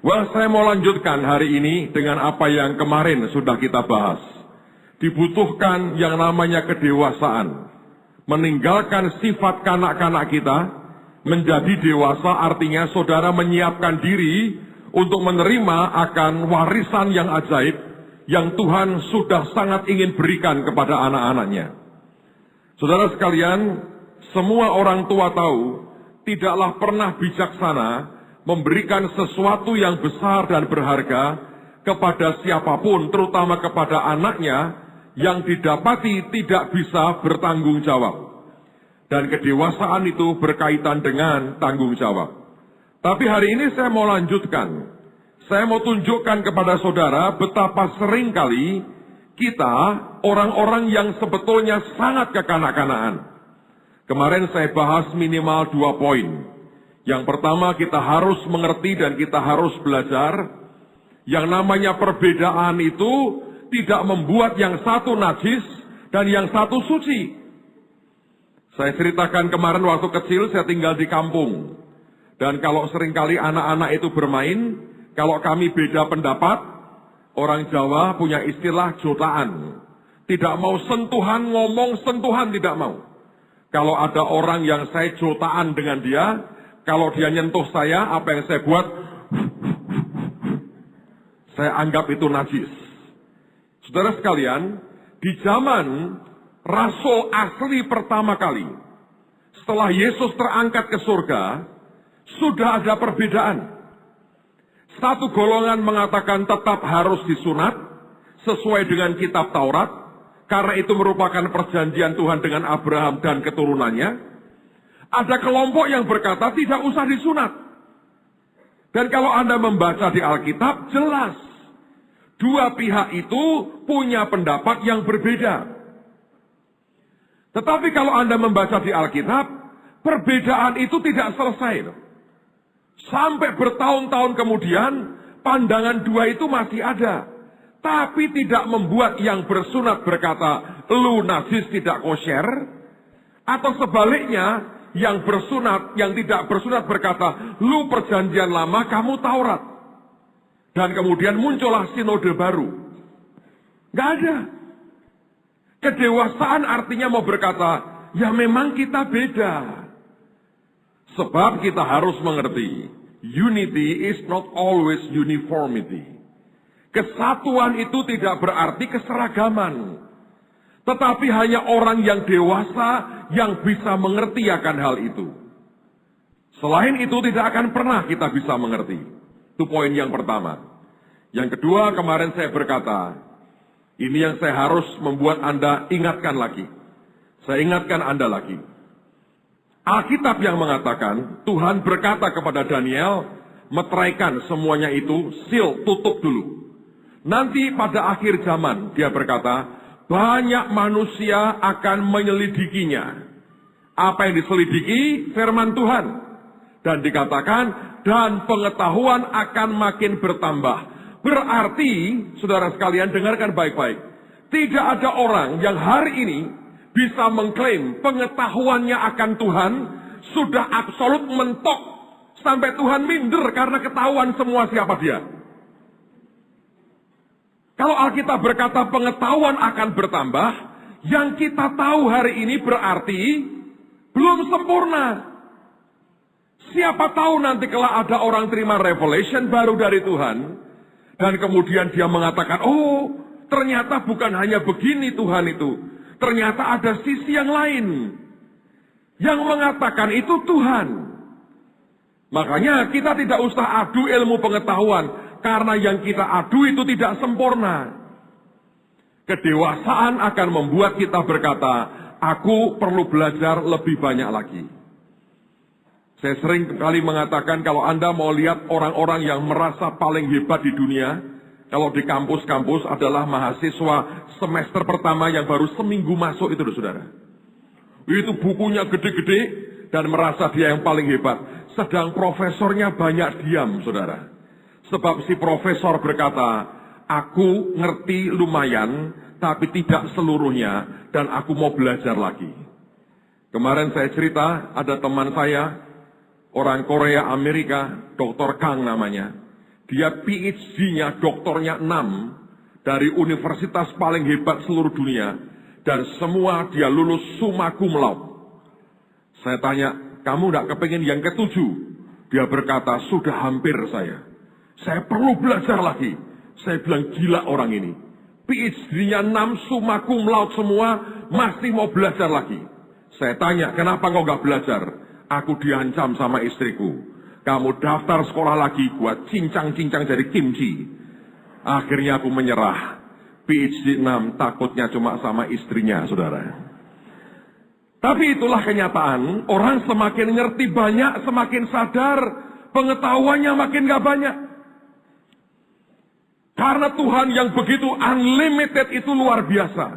Saya mau lanjutkan hari ini dengan apa yang kemarin sudah kita bahas. Dibutuhkan yang namanya kedewasaan. Meninggalkan sifat kanak-kanak kita, menjadi dewasa artinya saudara menyiapkan diri untuk menerima akan warisan yang ajaib yang Tuhan sudah sangat ingin berikan kepada anak-anaknya. Saudara sekalian, semua orang tua tahu, tidaklah pernah bijaksana memberikan sesuatu yang besar dan berharga kepada siapapun, terutama kepada anaknya, yang didapati tidak bisa bertanggung jawab. Dan kedewasaan itu berkaitan dengan tanggung jawab. Tapi hari ini saya mau lanjutkan. Saya mau tunjukkan kepada saudara betapa seringkali kita orang-orang yang sebetulnya sangat kekanak-kanakan. Kemarin saya bahas minimal 2 poin. Yang pertama, kita harus mengerti dan kita harus belajar. Yang namanya perbedaan itu tidak membuat yang satu najis dan yang satu suci. Saya ceritakan kemarin waktu kecil saya tinggal di kampung. Dan kalau seringkali anak-anak itu bermain, kalau kami beda pendapat, orang Jawa punya istilah jotaan. Tidak mau sentuhan, ngomong sentuhan tidak mau. Kalau ada orang yang saya jotaan dengan dia, kalau dia nyentuh saya, apa yang saya buat, saya anggap itu najis. Saudara sekalian, di zaman Rasul asli pertama kali, setelah Yesus terangkat ke surga, sudah ada perbedaan. Satu golongan mengatakan tetap harus disunat, sesuai dengan kitab Taurat, karena itu merupakan perjanjian Tuhan dengan Abraham dan keturunannya. Ada kelompok yang berkata tidak usah disunat. Dan kalau Anda membaca di Alkitab, jelas dua pihak itu punya pendapat yang berbeda. Tetapi kalau Anda membaca di Alkitab, perbedaan itu tidak selesai. Sampai bertahun-tahun kemudian, pandangan dua itu masih ada. Tapi tidak membuat yang bersunat berkata, lu najis tidak kosher. Atau sebaliknya, yang bersunat, yang tidak bersunat berkata, lu perjanjian lama, kamu Taurat. Dan kemudian muncullah sinode baru. Gak ada. Kedewasaan artinya mau berkata, ya memang kita beda. Sebab kita harus mengerti, unity is not always uniformity. Kesatuan itu tidak berarti keseragaman. Tetapi hanya orang yang dewasa yang bisa mengerti akan hal itu. Selain itu tidak akan pernah kita bisa mengerti. Itu poin yang pertama. Yang kedua, kemarin saya berkata, ini yang saya harus membuat Anda ingatkan lagi. Saya ingatkan Anda lagi. Alkitab yang mengatakan, Tuhan berkata kepada Daniel, meteraikan semuanya itu, seal, tutup dulu. Nanti pada akhir zaman, dia berkata, banyak manusia akan menyelidikinya. Apa yang diselidiki? Firman Tuhan. Dan dikatakan, dan pengetahuan akan makin bertambah. Berarti, saudara sekalian dengarkan baik-baik. Tidak ada orang yang hari ini bisa mengklaim pengetahuannya akan Tuhan sudah absolut mentok. Sampai Tuhan minder karena ketahuan semua siapa dia. Kalau Alkitab berkata pengetahuan akan bertambah, yang kita tahu hari ini berarti belum sempurna. Siapa tahu nanti kalau ada orang terima revelation baru dari Tuhan, dan kemudian dia mengatakan, oh ternyata bukan hanya begini Tuhan itu, ternyata ada sisi yang lain. Yang mengatakan itu Tuhan. Makanya kita tidak usah adu ilmu pengetahuan, karena yang kita adu itu tidak sempurna. Kedewasaan akan membuat kita berkata, aku perlu belajar lebih banyak lagi. Saya sering kali mengatakan kalau Anda mau lihat orang-orang yang merasa paling hebat di dunia, kalau di kampus-kampus adalah mahasiswa semester pertama yang baru seminggu masuk itu, saudara. Itu bukunya gede-gede dan merasa dia yang paling hebat. Sedang profesornya banyak diam, saudara. Sebab si profesor berkata, aku ngerti lumayan, tapi tidak seluruhnya, dan aku mau belajar lagi. Kemarin saya cerita, ada teman saya, orang Korea Amerika, Dr. Kang namanya. Dia PhD-nya, doktornya 6 dari universitas paling hebat seluruh dunia. Dan semua dia lulus summa cum laude. Saya tanya, kamu tidak kepingin yang ke-7? Dia berkata, sudah hampir saya. Saya perlu belajar lagi. Saya bilang, gila orang ini. PhD-nya 6 summa cum laude semua, masih mau belajar lagi. Saya tanya, kenapa kau nggak belajar? Aku diancam sama istriku. Kamu daftar sekolah lagi, buat cincang-cincang dari kimchi. Akhirnya aku menyerah. PhD 6 takutnya cuma sama istrinya, saudara. Tapi itulah kenyataan. Orang semakin ngerti banyak, semakin sadar. Pengetahuannya makin gak banyak. Karena Tuhan yang begitu unlimited itu luar biasa.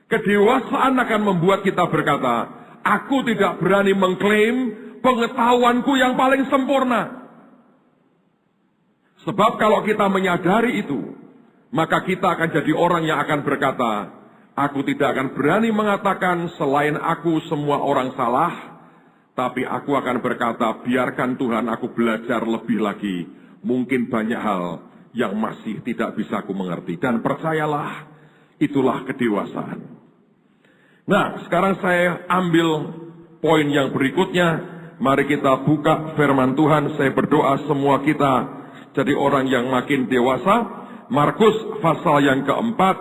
Kedewasaan akan membuat kita berkata, aku tidak berani mengklaim pengetahuanku yang paling sempurna. Sebab kalau kita menyadari itu, maka kita akan jadi orang yang akan berkata, aku tidak akan berani mengatakan selain aku semua orang salah, tapi aku akan berkata, biarkan Tuhan aku belajar lebih lagi. Mungkin banyak hal yang masih tidak bisa aku mengerti. Dan percayalah, itulah kedewasaan. Nah, sekarang saya ambil poin yang berikutnya. Mari kita buka firman Tuhan. Saya berdoa semua kita jadi orang yang makin dewasa. Markus pasal yang keempat,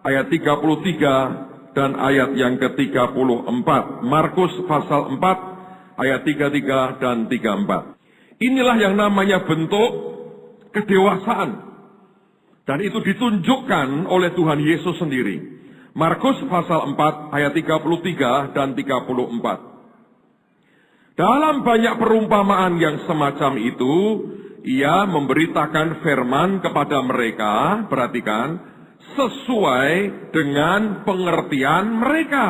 ayat 33 dan ayat yang ke-34. Markus pasal 4, ayat 33 dan 34. Inilah yang namanya bentuk kedewasaan. Dan itu ditunjukkan oleh Tuhan Yesus sendiri. Markus pasal 4, ayat 33 dan 34. Dalam banyak perumpamaan yang semacam itu, ia memberitakan firman kepada mereka, perhatikan, sesuai dengan pengertian mereka.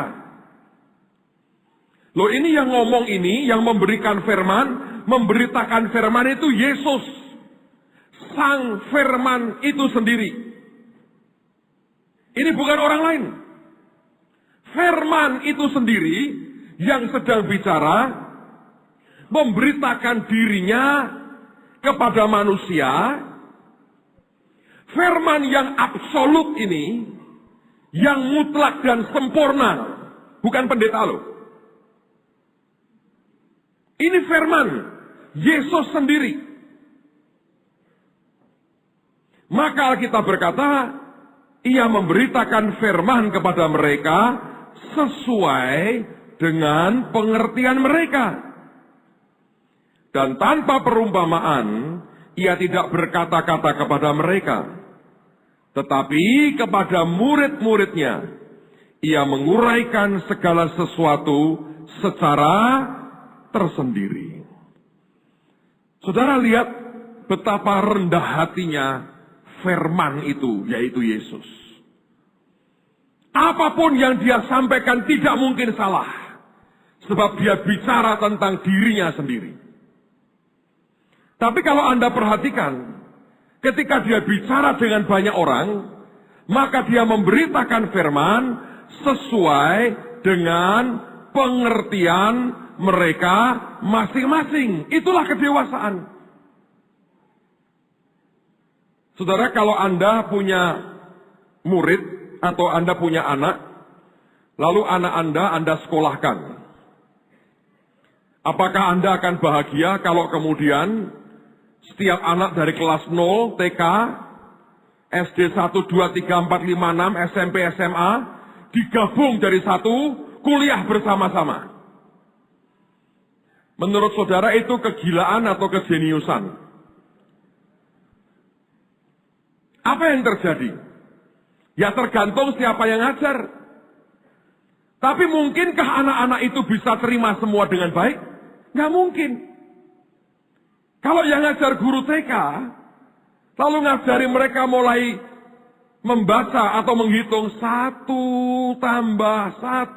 Loh, ini yang ngomong ini, yang memberikan firman, memberitakan firman itu Yesus. Sang firman itu sendiri. Ini bukan orang lain. Firman itu sendiri yang sedang bicara, memberitakan dirinya kepada manusia. Firman yang absolut ini, yang mutlak dan sempurna, bukan pendeta loh. Ini firman Yesus sendiri. Maka kita berkata, ia memberitakan firman kepada mereka sesuai dengan pengertian mereka. Dan tanpa perumpamaan, ia tidak berkata-kata kepada mereka. Tetapi kepada murid-muridnya, ia menguraikan segala sesuatu secara tersendiri. Saudara lihat betapa rendah hatinya firman itu, yaitu Yesus. Apapun yang dia sampaikan tidak mungkin salah. Sebab dia bicara tentang dirinya sendiri. Tapi kalau Anda perhatikan, ketika dia bicara dengan banyak orang, maka dia memberitakan firman sesuai dengan pengertian mereka masing-masing. Itulah kedewasaan. Saudara, kalau Anda punya murid atau Anda punya anak, lalu anak Anda sekolahkan. Apakah Anda akan bahagia kalau kemudian setiap anak dari kelas 0, TK, SD 1, 2, 3, 4, 5, 6, SMP, SMA, digabung jadi satu, kuliah bersama-sama? Menurut saudara itu kegilaan atau kejeniusan? Apa yang terjadi? Ya tergantung siapa yang ngajar. Tapi mungkinkah anak-anak itu bisa terima semua dengan baik? Nggak mungkin. Kalau yang ngajar guru TK, lalu ngajari mereka mulai membaca atau menghitung 1 tambah 1.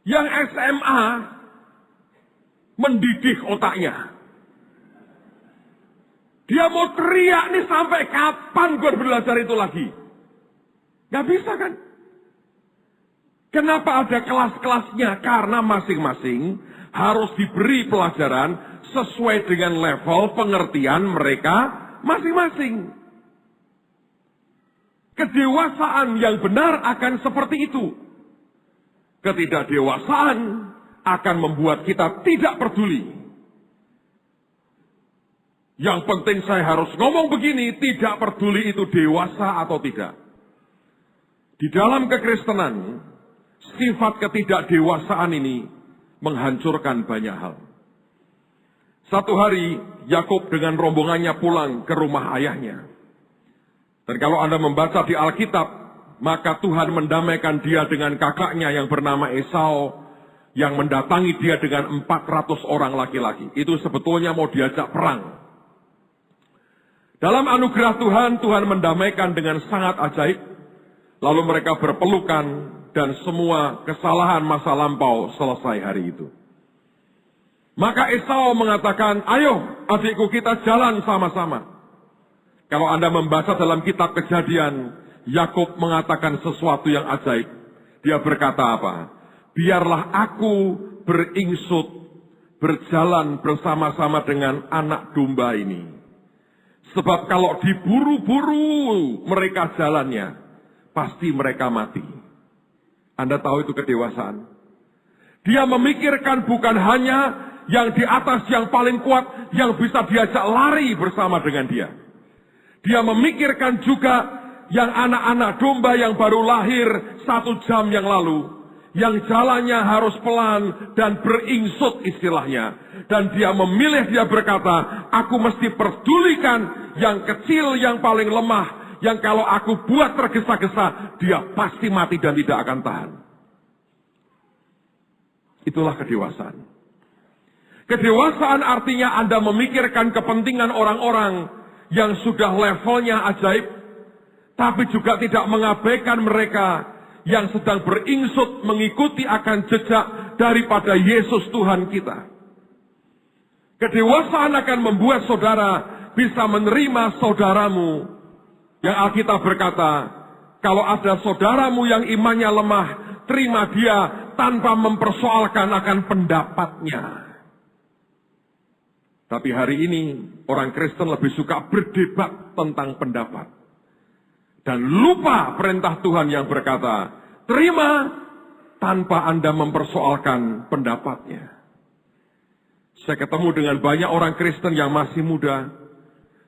Yang SMA mendidih otaknya. Dia mau teriak nih, sampai kapan gue belajar itu lagi? Gak bisa kan? Kenapa ada kelas-kelasnya? Karena masing-masing harus diberi pelajaran sesuai dengan level pengertian mereka masing-masing. Kedewasaan yang benar akan seperti itu. Ketidakdewasaan akan membuat kita tidak peduli. Yang penting saya harus ngomong begini, tidak peduli itu dewasa atau tidak. Di dalam kekristenan, sifat ketidakdewasaan ini menghancurkan banyak hal. Satu hari, Yakub dengan rombongannya pulang ke rumah ayahnya. Dan kalau Anda membaca di Alkitab, maka Tuhan mendamaikan dia dengan kakaknya yang bernama Esau, yang mendatangi dia dengan 400 orang laki-laki. Itu sebetulnya mau diajak perang. Dalam anugerah Tuhan, Tuhan mendamaikan dengan sangat ajaib. Lalu mereka berpelukan dan semua kesalahan masa lampau selesai hari itu. Maka Esau mengatakan, ayo adikku kita jalan sama-sama. Kalau Anda membaca dalam kitab Kejadian, Yakub mengatakan sesuatu yang ajaib. Dia berkata apa? Biarlah aku beringsut berjalan bersama-sama dengan anak domba ini. Sebab kalau diburu-buru mereka jalannya, pasti mereka mati. Anda tahu itu kedewasaan. Dia memikirkan bukan hanya yang di atas yang paling kuat, yang bisa diajak lari bersama dengan dia. Dia memikirkan juga yang anak-anak domba yang baru lahir 1 jam yang lalu, yang jalannya harus pelan dan beringsut istilahnya. Dan dia memilih, dia berkata, aku mesti pedulikan yang kecil, yang paling lemah, yang kalau aku buat tergesa-gesa, dia pasti mati dan tidak akan tahan. Itulah kedewasaan. Kedewasaan artinya Anda memikirkan kepentingan orang-orang yang sudah levelnya ajaib, tapi juga tidak mengabaikan mereka yang sedang beringsut mengikuti akan jejak daripada Yesus Tuhan kita. Kedewasaan akan membuat saudara bisa menerima saudaramu. Yang Alkitab berkata, kalau ada saudaramu yang imannya lemah, terima dia tanpa mempersoalkan akan pendapatnya. Tapi hari ini orang Kristen lebih suka berdebat tentang pendapat. Dan lupa perintah Tuhan yang berkata, terima tanpa Anda mempersoalkan pendapatnya. Saya ketemu dengan banyak orang Kristen yang masih muda,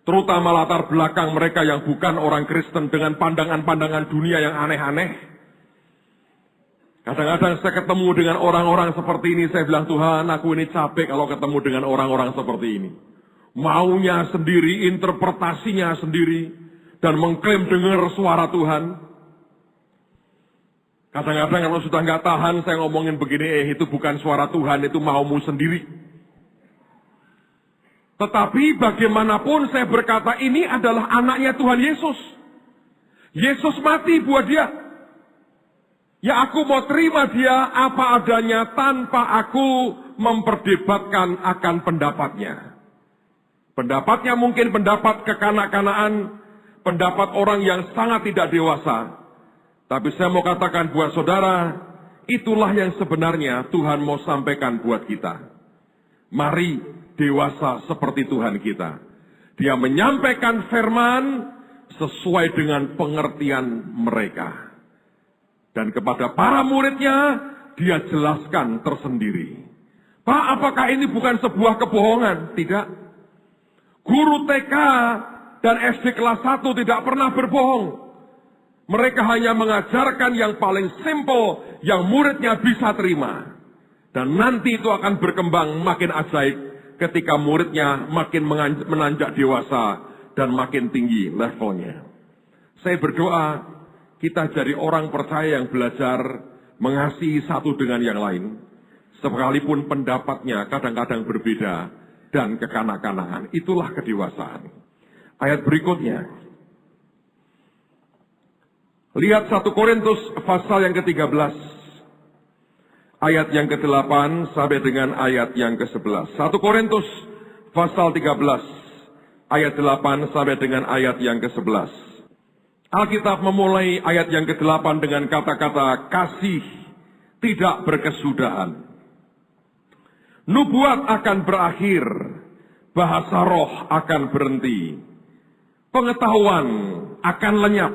terutama latar belakang mereka yang bukan orang Kristen dengan pandangan-pandangan dunia yang aneh-aneh. Kadang-kadang saya ketemu dengan orang-orang seperti ini, saya bilang, Tuhan, aku ini capek kalau ketemu dengan orang-orang seperti ini. Maunya sendiri, interpretasinya sendiri, dan mengklaim dengar suara Tuhan. Kadang-kadang kalau sudah nggak tahan, saya ngomongin begini, itu bukan suara Tuhan, itu maumu sendiri. Tetapi bagaimanapun saya berkata, ini adalah anaknya Tuhan Yesus. Yesus mati buat dia. Ya aku mau terima dia apa adanya tanpa aku memperdebatkan akan pendapatnya. Pendapatnya mungkin pendapat kekanak-kanaan, pendapat orang yang sangat tidak dewasa. Tapi saya mau katakan buat saudara, itulah yang sebenarnya Tuhan mau sampaikan buat kita. Mari dewasa seperti Tuhan kita. Dia menyampaikan firman sesuai dengan pengertian mereka. Dan kepada para muridnya, dia jelaskan tersendiri. Pak, apakah ini bukan sebuah kebohongan? Tidak. Guru TK dan SD kelas 1 tidak pernah berbohong. Mereka hanya mengajarkan yang paling simple, yang muridnya bisa terima. Dan nanti itu akan berkembang makin ajaib ketika muridnya makin menanjak dewasa dan makin tinggi levelnya. Saya berdoa, kita jadi orang percaya yang belajar mengasihi satu dengan yang lain. Sekalipun pendapatnya kadang-kadang berbeda dan kekanak-kanakan. Itulah kedewasaan. Ayat berikutnya. Lihat 1 Korintus pasal yang ke-13. Ayat yang ke-8 sampai dengan ayat yang ke-11. 1 Korintus pasal 13. Ayat 8 sampai dengan ayat yang ke-11. Alkitab memulai ayat yang ke-8 dengan kata-kata kasih tidak berkesudahan. Nubuat akan berakhir, bahasa roh akan berhenti, pengetahuan akan lenyap.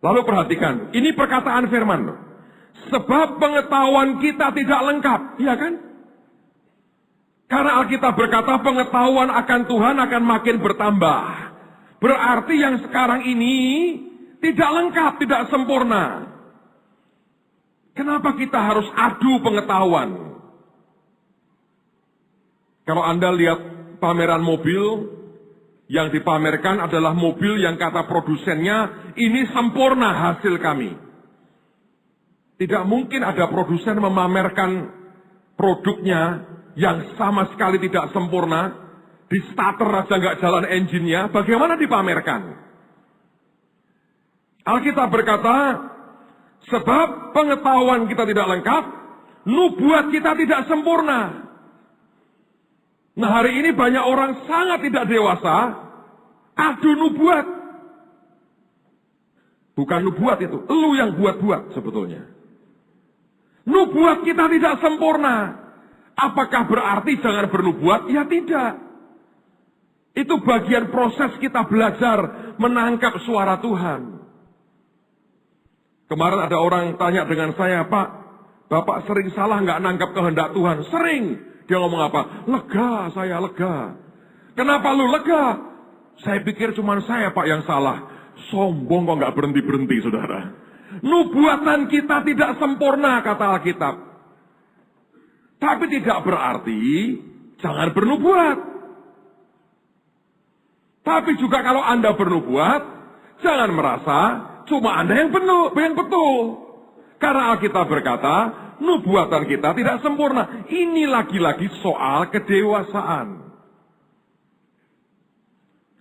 Lalu perhatikan, ini perkataan firman. Sebab pengetahuan kita tidak lengkap, iya kan? Karena Alkitab berkata pengetahuan akan Tuhan akan makin bertambah. Berarti yang sekarang ini tidak lengkap, tidak sempurna. Kenapa kita harus adu pengetahuan? Kalau Anda lihat pameran mobil, yang dipamerkan adalah mobil yang kata produsennya, ini sempurna hasil kami. Tidak mungkin ada produsen memamerkan produknya yang sama sekali tidak sempurna, di starter aja nggak jalan engine-nya, bagaimana dipamerkan? Alkitab berkata, sebab pengetahuan kita tidak lengkap, nubuat kita tidak sempurna. Nah, hari ini banyak orang sangat tidak dewasa, adu nubuat. Bukan nubuat itu, lu yang buat-buat sebetulnya. Nubuat kita tidak sempurna. Apakah berarti jangan bernubuat? Ya tidak. Itu bagian proses kita belajar menangkap suara Tuhan. Kemarin ada orang tanya dengan saya, Pak, Bapak sering salah nggak nangkap kehendak Tuhan? Sering. Dia ngomong apa? Lega, saya lega. Kenapa lu lega? Saya pikir cuma saya Pak yang salah. Sombong kok nggak berhenti-berhenti, saudara. Nubuatan kita tidak sempurna, kata Alkitab. Tapi tidak berarti jangan bernubuat. Tapi juga kalau Anda bernubuat, jangan merasa cuma Anda yang betul. Karena Alkitab berkata, nubuatan kita tidak sempurna. Ini lagi-lagi soal kedewasaan.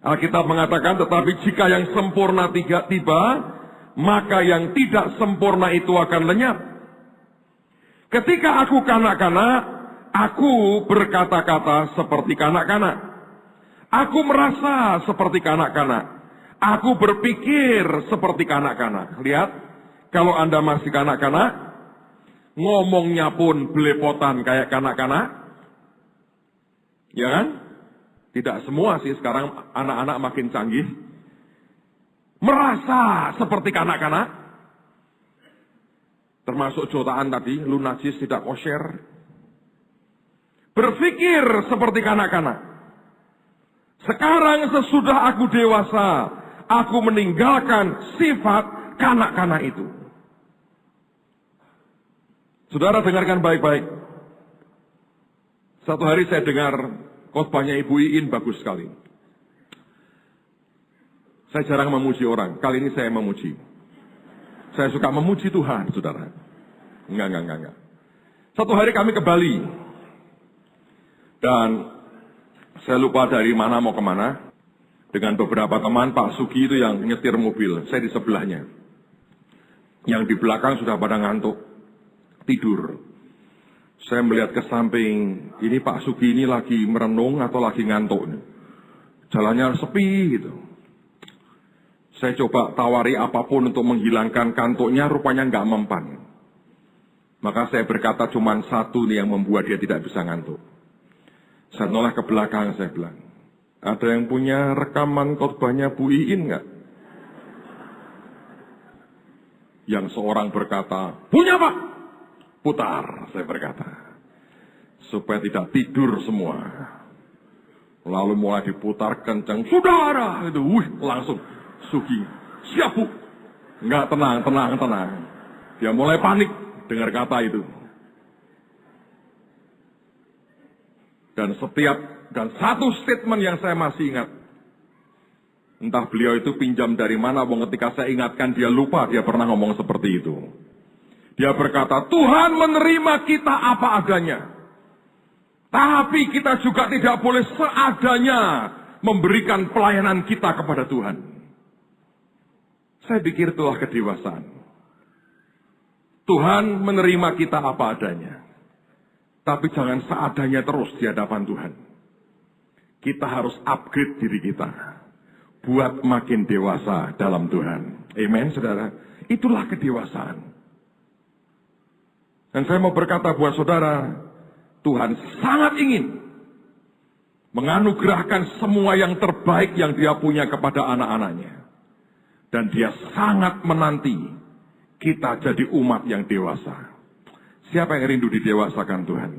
Alkitab mengatakan, tetapi jika yang sempurna tiba, maka yang tidak sempurna itu akan lenyap. Ketika aku kanak-kanak, aku berkata-kata seperti kanak-kanak. Aku merasa seperti kanak-kanak. Aku berpikir seperti kanak-kanak. Lihat, kalau Anda masih kanak-kanak, ngomongnya pun belepotan kayak kanak-kanak. Ya kan? Tidak semua sih, sekarang anak-anak makin canggih. Merasa seperti kanak-kanak. Termasuk jotaan tadi, lu najis tidak kosher. Berpikir seperti kanak-kanak. Sekarang sesudah aku dewasa, aku meninggalkan sifat kanak-kanak itu. Saudara dengarkan baik-baik. Satu hari saya dengar khotbahnya Ibu Iin bagus sekali. Saya jarang memuji orang, kali ini saya memuji. Saya suka memuji Tuhan, saudara. Enggak. Satu hari kami ke Bali. Dan saya lupa dari mana mau kemana. Dengan beberapa teman, Pak Sugi itu yang nyetir mobil. Saya di sebelahnya. Yang di belakang sudah pada ngantuk. Tidur. Saya melihat ke samping. Ini Pak Sugi ini lagi merenung atau lagi ngantuk. Jalannya sepi gitu. Saya coba tawari apapun untuk menghilangkan kantuknya, rupanya nggak mempan. Maka saya berkata cuma satu nih yang membuat dia tidak bisa ngantuk. Saya noleh ke belakang, saya bilang, ada yang punya rekaman khotbahnya Bu Iin nggak? Yang seorang berkata, punya Pak. Putar, saya berkata. Supaya tidak tidur semua. Lalu mulai diputar kencang, saudara, itu, langsung. Sugi, siap Bu. Enggak, tenang. Dia mulai panik dengar kata itu. Dan satu statement yang saya masih ingat. Entah beliau itu pinjam dari mana, ketika saya ingatkan dia lupa dia pernah ngomong seperti itu. Dia berkata, Tuhan menerima kita apa adanya. Tapi kita juga tidak boleh seadanya memberikan pelayanan kita kepada Tuhan. Saya pikir itulah kedewasaan. Tuhan menerima kita apa adanya. Tapi jangan seadanya terus di hadapan Tuhan. Kita harus upgrade diri kita. Buat makin dewasa dalam Tuhan. Amen, saudara. Itulah kedewasaan. Dan saya mau berkata buat saudara, Tuhan sangat ingin menganugerahkan semua yang terbaik yang Dia punya kepada anak-anaknya. Dan Dia sangat menanti kita jadi umat yang dewasa. Siapa yang rindu didewasakan Tuhan?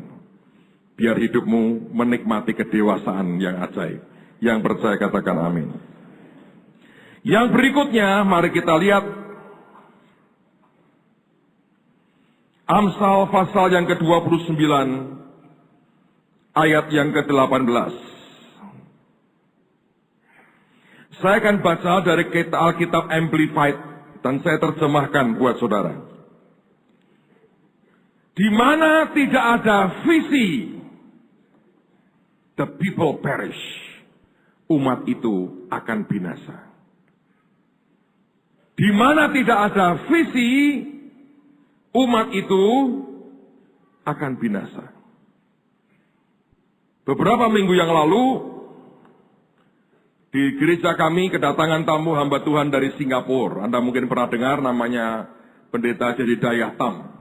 Biar hidupmu menikmati kedewasaan yang ajaib. Yang percaya katakan amin. Yang berikutnya, mari kita lihat Amsal pasal yang ke-29, ayat yang ke-18. Saya akan baca dari Alkitab Amplified dan saya terjemahkan buat saudara. Di mana tidak ada visi, the people perish. Umat itu akan binasa. Di mana tidak ada visi, umat itu akan binasa. Beberapa minggu yang lalu, di gereja kami kedatangan tamu hamba Tuhan dari Singapura. Anda mungkin pernah dengar namanya Pendeta Jedediah Tam.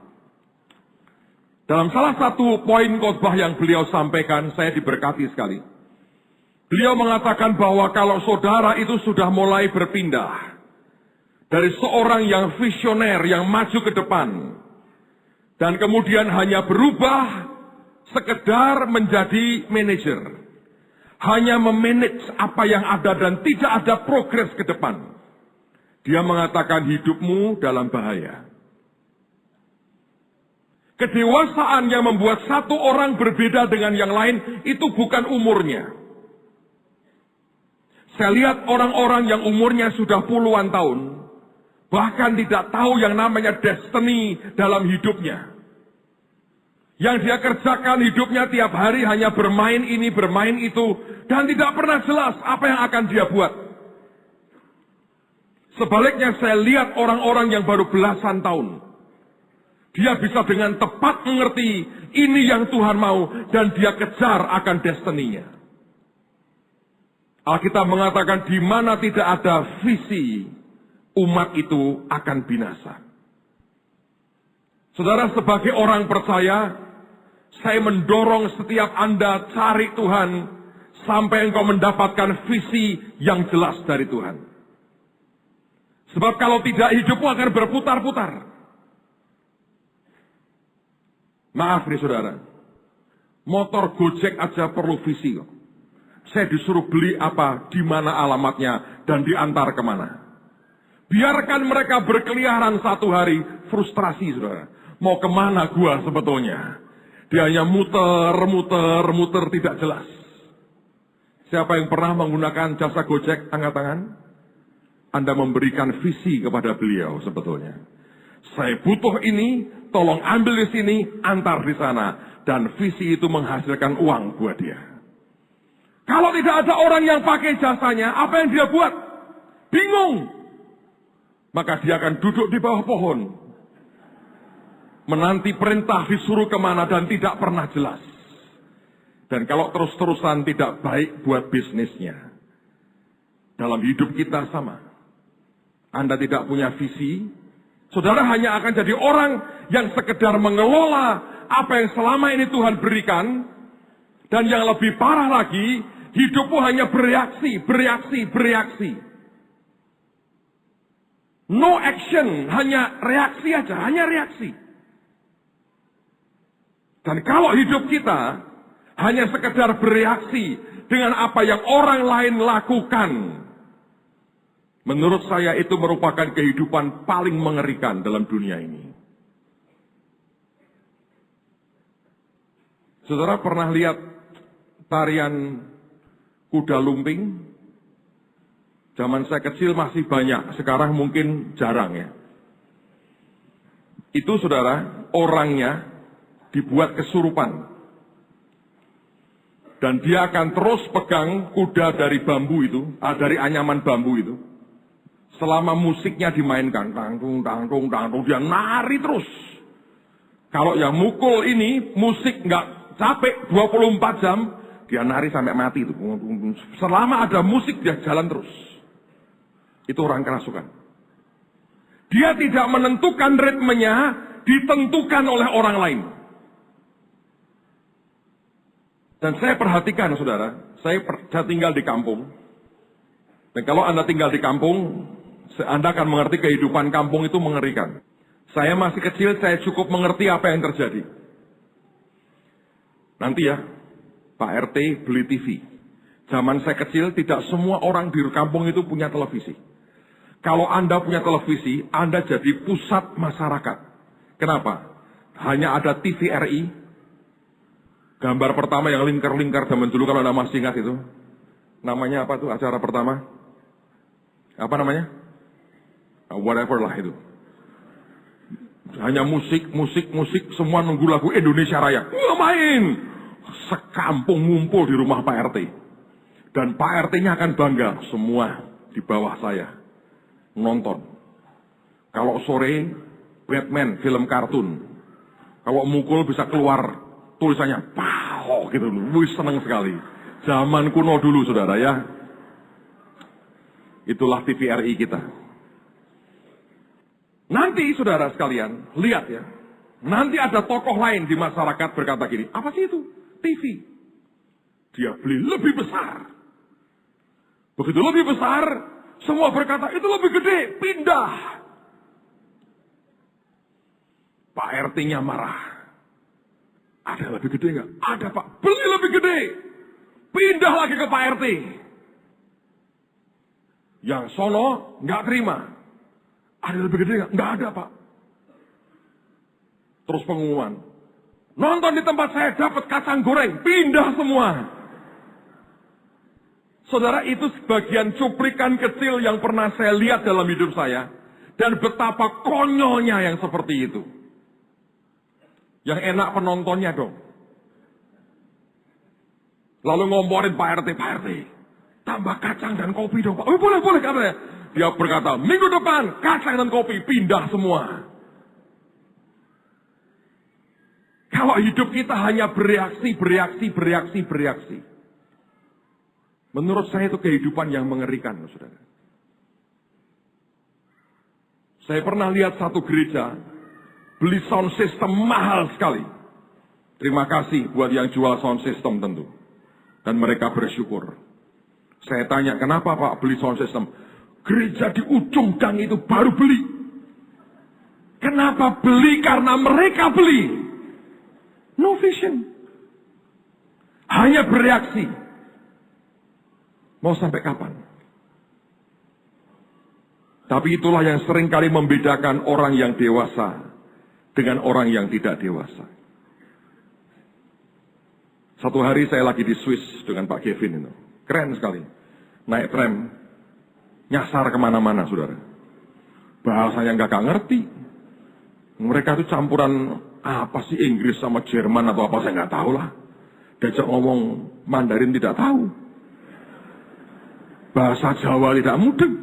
Dalam salah satu poin khotbah yang beliau sampaikan, saya diberkati sekali. Beliau mengatakan bahwa kalau saudara itu sudah mulai berpindah dari seorang yang visioner, yang maju ke depan, dan kemudian hanya berubah sekedar menjadi manajer, hanya memanage apa yang ada dan tidak ada progres ke depan, dia mengatakan hidupmu dalam bahaya. Kedewasaan yang membuat satu orang berbeda dengan yang lain itu bukan umurnya. Saya lihat orang-orang yang umurnya sudah puluhan tahun, bahkan tidak tahu yang namanya destiny dalam hidupnya. Yang dia kerjakan hidupnya tiap hari hanya bermain ini, bermain itu, dan tidak pernah jelas apa yang akan dia buat. Sebaliknya saya lihat orang-orang yang baru belasan tahun. Dia bisa dengan tepat mengerti ini yang Tuhan mau dan dia kejar akan destiny-nya. Alkitab mengatakan di mana tidak ada visi, umat itu akan binasa. Saudara, sebagai orang percaya, saya mendorong setiap Anda cari Tuhan sampai engkau mendapatkan visi yang jelas dari Tuhan. Sebab kalau tidak, hidupmu akan berputar-putar. Maaf nih saudara, motor Gojek aja perlu visi kok. Saya disuruh beli apa, di mana alamatnya, dan diantar kemana. Biarkan mereka berkeliaran satu hari, frustrasi saudara. Mau kemana gua sebetulnya? Dia hanya muter tidak jelas. Siapa yang pernah menggunakan jasa Gojek, angkat tangan? Anda memberikan visi kepada beliau sebetulnya. Saya butuh ini, tolong ambil di sini, antar di sana. Dan visi itu menghasilkan uang buat dia. Kalau tidak ada orang yang pakai jasanya, apa yang dia buat? Bingung. Maka dia akan duduk di bawah pohon. Menanti perintah disuruh kemana dan tidak pernah jelas. Dan kalau terus-terusan tidak baik buat bisnisnya. Dalam hidup kita sama. Anda tidak punya visi, saudara hanya akan jadi orang yang sekedar mengelola apa yang selama ini Tuhan berikan. Dan yang lebih parah lagi, hidupmu hanya bereaksi. No action, hanya reaksi aja, hanya reaksi. Dan kalau hidup kita hanya sekedar bereaksi dengan apa yang orang lain lakukan, menurut saya itu merupakan kehidupan paling mengerikan dalam dunia ini. Saudara pernah lihat tarian kuda lumping? Zaman saya kecil masih banyak, sekarang mungkin jarang ya. Itu saudara, orangnya dibuat kesurupan. Dan dia akan terus pegang kuda dari bambu itu, dari anyaman bambu itu. Selama musiknya dimainkan, tangtung, dia nari terus. Kalau yang mukul ini, musik nggak capek 24 jam, dia nari sampai mati itu. Selama ada musik dia jalan terus. Itu orang kerasukan. Dia tidak menentukan ritmenya, ditentukan oleh orang lain. Dan saya perhatikan, saudara, saya tinggal di kampung. Dan kalau Anda tinggal di kampung, Anda akan mengerti kehidupan kampung itu mengerikan. Saya masih kecil, saya cukup mengerti apa yang terjadi. Nanti ya, Pak RT beli TV. Zaman saya kecil, tidak semua orang di kampung itu punya televisi. Kalau Anda punya televisi, Anda jadi pusat masyarakat. Kenapa? Hanya ada TVRI. Gambar pertama yang lingkar-lingkar zaman dulu, kalau Anda masih ingat itu. Namanya apa tuh acara pertama? Apa namanya? Whatever lah itu. Hanya musik, semua nunggu lagu Indonesia Raya. Wah, main! Sekampung ngumpul di rumah Pak RT. Dan Pak RT-nya akan bangga, semua di bawah saya nonton. Kalau sore, Batman, film kartun. Kalau mukul bisa keluar tulisannya, pow, gitu. Wih, seneng sekali. Zaman kuno dulu, saudara ya. Itulah TVRI kita. Nanti, saudara sekalian, lihat ya. Nanti ada tokoh lain di masyarakat berkata gini, apa sih itu? TV. Dia beli lebih besar. Begitu lebih besar, semua berkata, itu lebih gede, pindah. Pak RT-nya marah. Ada lebih gede nggak? Ada, Pak. Beli lebih gede. Pindah lagi ke Pak RT. Yang sono nggak terima. Ada lebih gede nggak? Nggak ada, Pak. Terus pengumuman. Nonton di tempat saya dapat kacang goreng. Pindah semua. Saudara, itu sebagian cuplikan kecil yang pernah saya lihat dalam hidup saya. Dan betapa konyolnya yang seperti itu. Yang enak penontonnya dong. Lalu ngomporin Pak RT, Pak RT. Tambah kacang dan kopi dong, Pak. Oh, boleh, katanya. Dia berkata, minggu depan kacang dan kopi pindah semua. Kalau hidup kita hanya bereaksi. Menurut saya itu kehidupan yang mengerikan, saudara. Saya pernah lihat satu gereja beli sound system mahal sekali. Terima kasih buat yang jual sound system tentu. Dan mereka bersyukur. Saya tanya, kenapa Pak beli sound system? Gereja di ujung gang itu baru beli. Kenapa beli? Karena mereka beli. No vision. Hanya bereaksi. Mau sampai kapan? Tapi itulah yang seringkali membedakan orang yang dewasa dengan orang yang tidak dewasa. Satu hari saya lagi di Swiss dengan Pak Kevin itu. Keren sekali. Naik tram. Nyasar kemana-mana, saudara. Bahasanya nggak ngerti. Mereka itu campuran apa sih, Inggris sama Jerman atau apa, saya nggak tahu lah. Diajak ngomong Mandarin tidak tahu. Bahasa Jawa tidak mudeng.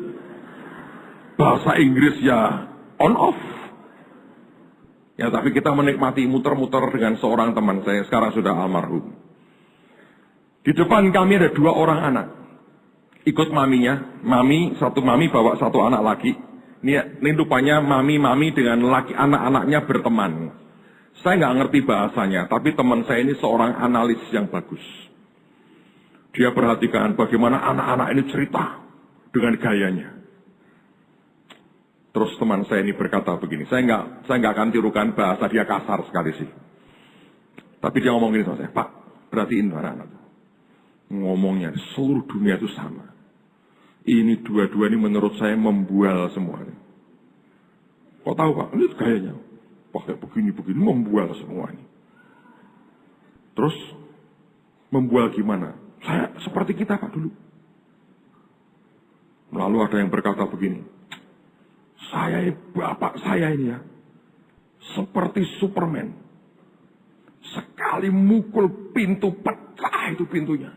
Bahasa Inggris ya on off. Ya, tapi kita menikmati muter-muter dengan seorang teman saya, sekarang sudah almarhum. Di depan kami ada 2 orang anak. Ikut maminya. Satu mami bawa 1 anak lagi. Ini rupanya mami dengan laki anak-anaknya berteman. Saya nggak ngerti bahasanya, tapi teman saya ini seorang analis yang bagus. Dia perhatikan bagaimana anak-anak ini cerita dengan gayanya. Terus teman saya ini berkata begini, saya nggak akan tirukan bahasa dia, kasar sekali sih. Tapi dia ngomong gini sama saya, Pak, perhatiin anak-anak. Ngomongnya seluruh dunia itu sama. Ini dua-dua ini menurut saya membual semua. Kok tahu, Pak? Lihat gayanya. Pakai begini-begini membual semua ini. Terus membual gimana? Saya seperti kita, Pak, dulu. Lalu ada yang berkata begini, bapak saya ini ya, seperti Superman. Sekali mukul pintu, pecah itu pintunya.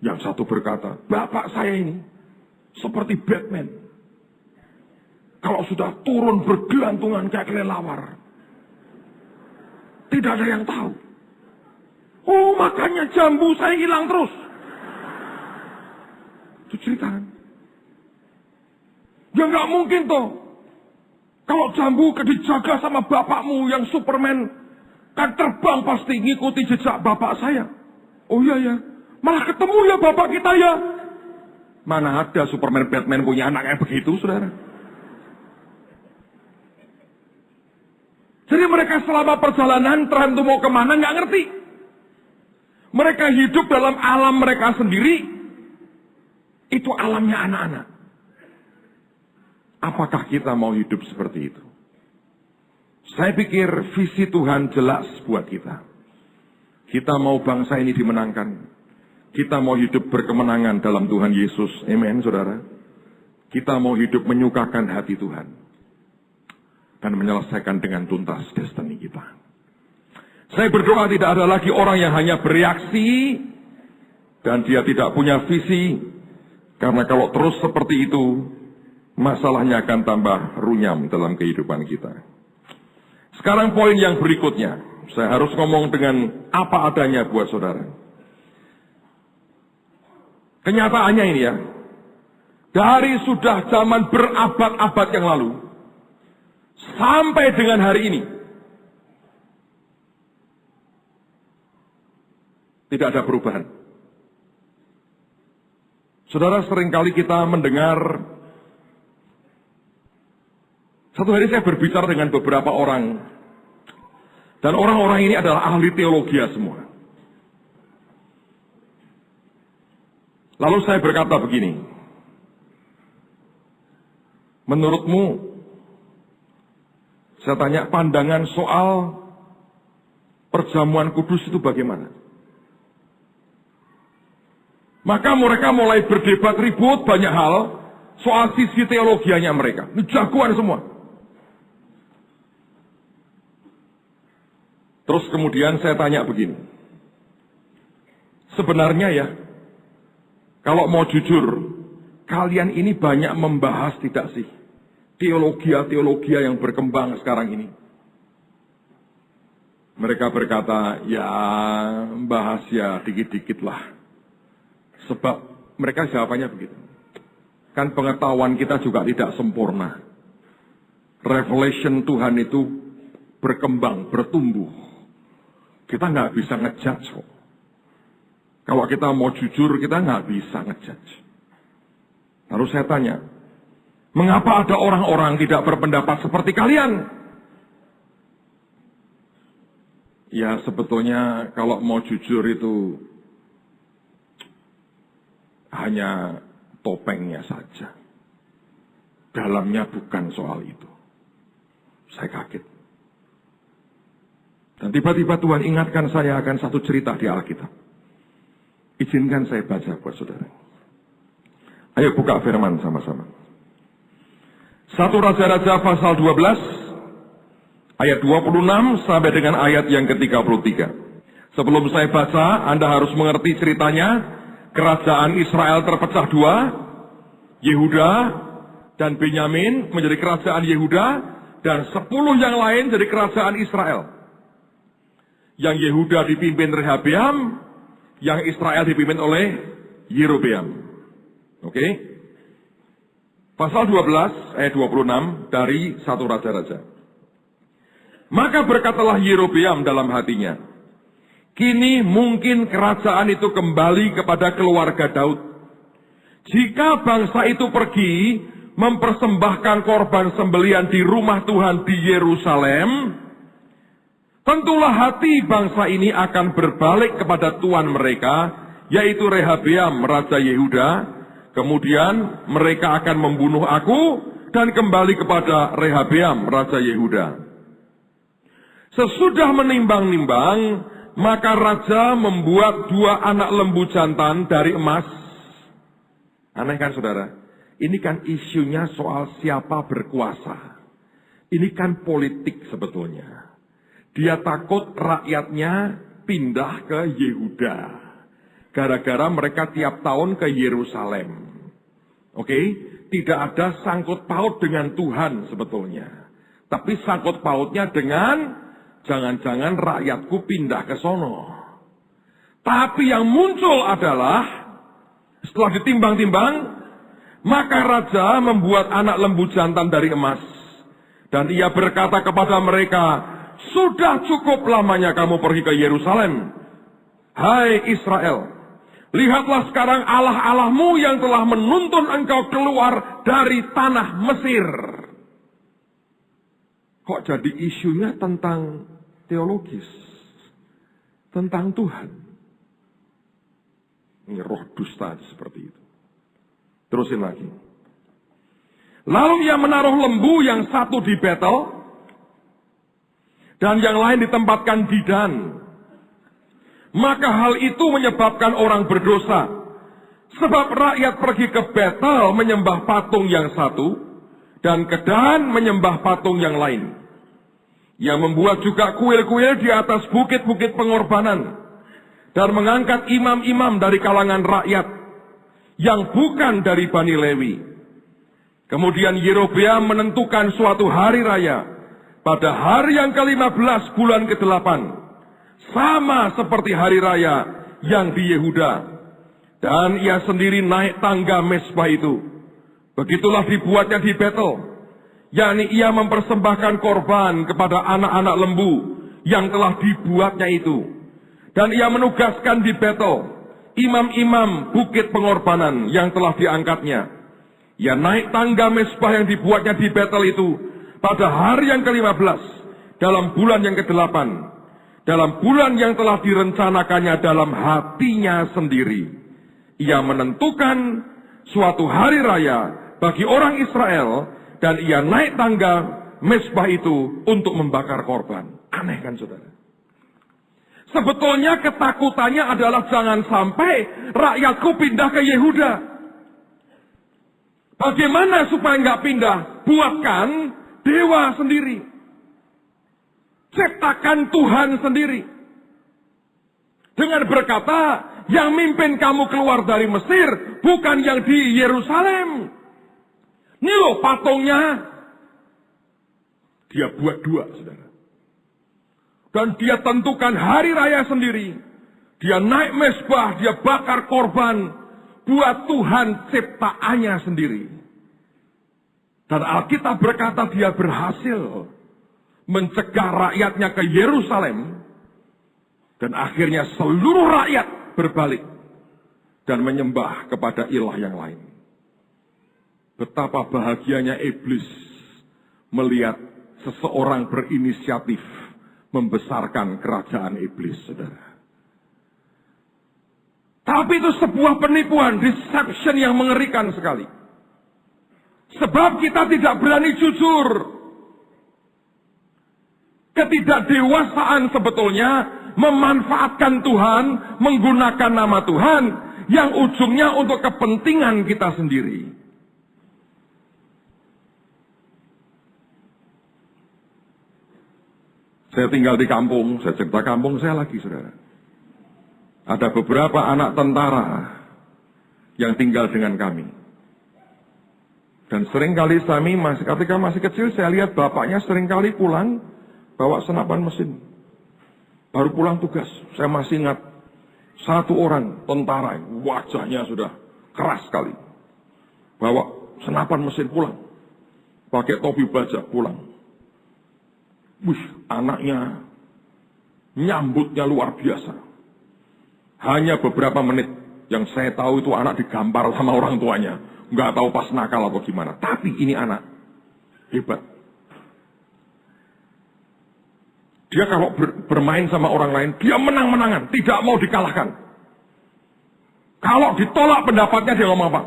Yang satu berkata, bapak saya ini seperti Batman. Kalau sudah turun bergelantungan kayak kelelawar, tidak ada yang tahu. Oh, makanya jambu saya hilang terus. Itu cerita kan? Ya nggak mungkin toh. Kalau jambu dijaga sama bapakmu yang Superman, Kan terbang pasti ngikuti jejak bapak saya. Oh iya ya, malah ketemu ya bapak kita ya. Mana ada Superman Batman punya anak kayak begitu, saudara. Jadi mereka selama perjalanan tram itu mau kemana nggak ngerti. Mereka hidup dalam alam mereka sendiri. Itu alamnya anak-anak. Apakah kita mau hidup seperti itu? Saya pikir visi Tuhan jelas buat kita. Kita mau bangsa ini dimenangkan. Kita mau hidup berkemenangan dalam Tuhan Yesus. Amen, saudara. Kita mau hidup menyukakan hati Tuhan. Dan menyelesaikan dengan tuntas destiny kita. Saya berdoa tidak ada lagi orang yang hanya bereaksi. Dan dia tidak punya visi. Karena kalau terus seperti itu, masalahnya akan tambah runyam dalam kehidupan kita. Sekarang poin yang berikutnya. Saya harus ngomong dengan apa adanya buat saudara. Kenyataannya ini ya. Dari sudah zaman berabad-abad yang lalu. Sampai dengan hari ini. Tidak ada perubahan. Saudara, seringkali kita mendengar. Satu hari saya berbicara dengan beberapa orang. Dan orang-orang ini adalah ahli teologi semua. Lalu saya berkata begini. Menurutmu, saya tanya pandangan soal perjamuan kudus itu bagaimana? Maka mereka mulai berdebat ribut banyak hal soal sisi teologianya mereka. Ini jagoan semua. Terus kemudian saya tanya begini. Sebenarnya ya, kalau mau jujur, kalian ini banyak membahas tidak sih? Teologi yang berkembang sekarang ini. Mereka berkata, ya bahas ya dikit-dikit lah. Sebab mereka jawabannya begitu. Kan pengetahuan kita juga tidak sempurna. Revelation Tuhan itu berkembang, bertumbuh. Kita nggak bisa ngejudge kok. Kalau kita mau jujur, kita nggak bisa ngejudge. Lalu saya tanya, mengapa ada orang-orang tidak berpendapat seperti kalian? Ya sebetulnya kalau mau jujur itu hanya topengnya saja. Dalamnya bukan soal itu. Saya kaget. Dan tiba-tiba Tuhan ingatkan saya akan satu cerita di Alkitab. Izinkan saya baca buat saudara. Ayo buka firman sama-sama. 1 Raja-Raja pasal 12, ayat 26 sampai dengan ayat yang ke-33. Sebelum saya baca, Anda harus mengerti ceritanya. Kerajaan Israel terpecah dua. Yehuda dan Benyamin menjadi kerajaan Yehuda. Dan 10 yang lain jadi kerajaan Israel. Yang Yehuda dipimpin Rehabeam, yang Israel dipimpin oleh Yerobeam. Oke? Pasal 12 ayat 26 dari 1 Raja-Raja. Maka berkatalah Yerobeam dalam hatinya, kini mungkin kerajaan itu kembali kepada keluarga Daud. Jika bangsa itu pergi mempersembahkan korban sembelian di rumah Tuhan di Yerusalem, tentulah hati bangsa ini akan berbalik kepada tuan mereka, yaitu Rehabeam, Raja Yehuda. Kemudian mereka akan membunuh aku dan kembali kepada Rehabeam, Raja Yehuda. Sesudah menimbang-nimbang, maka raja membuat 2 anak lembu jantan dari emas. Aneh kan saudara? Ini kan isunya soal siapa berkuasa. Ini kan politik sebetulnya. Dia takut rakyatnya pindah ke Yehuda. Gara-gara mereka tiap tahun ke Yerusalem. Oke? Tidak ada sangkut paut dengan Tuhan sebetulnya. Tapi sangkut pautnya dengan jangan-jangan rakyatku pindah ke sono. Tapi yang muncul adalah setelah ditimbang-timbang, maka raja membuat anak lembu jantan dari emas. Dan ia berkata kepada mereka, sudah cukup lamanya kamu pergi ke Yerusalem. Hai Israel, lihatlah sekarang Allah-Allahmu yang telah menuntun engkau keluar dari tanah Mesir. Kok jadi isunya tentang teologis? Tentang Tuhan. Ini roh dusta seperti itu. Terusin lagi. Lalu ia menaruh lembu yang satu di Betel, dan yang lain ditempatkan di Dan. Maka hal itu menyebabkan orang berdosa. Sebab rakyat pergi ke Betel menyembah patung yang satu, dan ke Dan menyembah patung yang lain. Ia membuat juga kuil-kuil di atas bukit-bukit pengorbanan, dan mengangkat imam-imam dari kalangan rakyat, yang bukan dari Bani Lewi. Kemudian Yerobeam menentukan suatu hari raya, pada hari yang ke-15 bulan ke-8, sama seperti hari raya yang di Yehuda. Dan ia sendiri naik tangga mezbah itu. Begitulah dibuatnya di Betel, yakni ia mempersembahkan korban kepada anak-anak lembu yang telah dibuatnya itu. Dan ia menugaskan di Betel imam-imam bukit pengorbanan yang telah diangkatnya. Ia naik tangga mezbah yang dibuatnya di Betel itu pada hari yang ke-15 dalam bulan yang ke-8, dalam bulan yang telah direncanakannya dalam hatinya sendiri. Ia menentukan suatu hari raya bagi orang Israel, dan ia naik tangga mezbah itu untuk membakar korban. Aneh kan saudara? Sebetulnya ketakutannya adalah jangan sampai rakyatku pindah ke Yehuda. Bagaimana supaya nggak pindah? Buatkan dewa sendiri. Ciptakan Tuhan sendiri. Dengan berkata, yang mimpin kamu keluar dari Mesir bukan yang di Yerusalem. Ini loh patungnya. Dia buat dua, saudara. Dan dia tentukan hari raya sendiri. Dia naik mezbah, dia bakar korban buat Tuhan ciptaannya sendiri. Dan Alkitab berkata dia berhasil mencegah rakyatnya ke Yerusalem. Dan akhirnya seluruh rakyat berbalik dan menyembah kepada ilah yang lain. Betapa bahagianya iblis melihat seseorang berinisiatif membesarkan kerajaan iblis, saudara. Tapi itu sebuah penipuan, deception yang mengerikan sekali. Sebab kita tidak berani jujur. Ketidakdewasaan sebetulnya memanfaatkan Tuhan, menggunakan nama Tuhan, yang ujungnya untuk kepentingan kita sendiri. Saya tinggal di kampung, saya cerita kampung saya lagi, saudara. Ada beberapa anak tentara yang tinggal dengan kami. Dan seringkali kami, ketika masih kecil, saya lihat bapaknya seringkali pulang, bawa senapan mesin. Baru pulang tugas, saya masih ingat, satu orang tentara, wajahnya sudah keras sekali. Bawa senapan mesin pulang, pakai topi baja pulang. Wih, anaknya nyambutnya luar biasa. Hanya beberapa menit yang saya tahu itu anak digampar sama orang tuanya. Nggak tahu pas nakal atau gimana. Tapi ini anak hebat. Dia kalau bermain sama orang lain, dia menang-menangan. Tidak mau dikalahkan. Kalau ditolak pendapatnya, dia ngomong apa?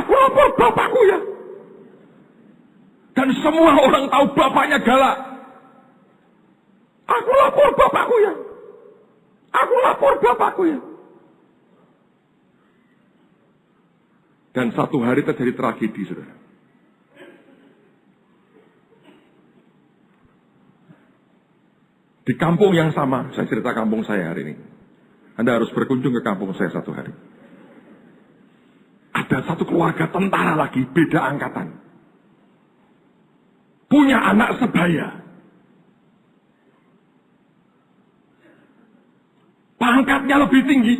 Aku lapor bapakku ya. Dan semua orang tahu bapaknya galak. Aku lapor bapakku ya. Aku lapor bapakku ya. Dan satu hari terjadi tragedi, saudara. Di kampung yang sama, saya cerita kampung saya hari ini. Anda harus berkunjung ke kampung saya satu hari. Ada satu keluarga tentara lagi, beda angkatan. Punya anak sebaya. Pangkatnya lebih tinggi.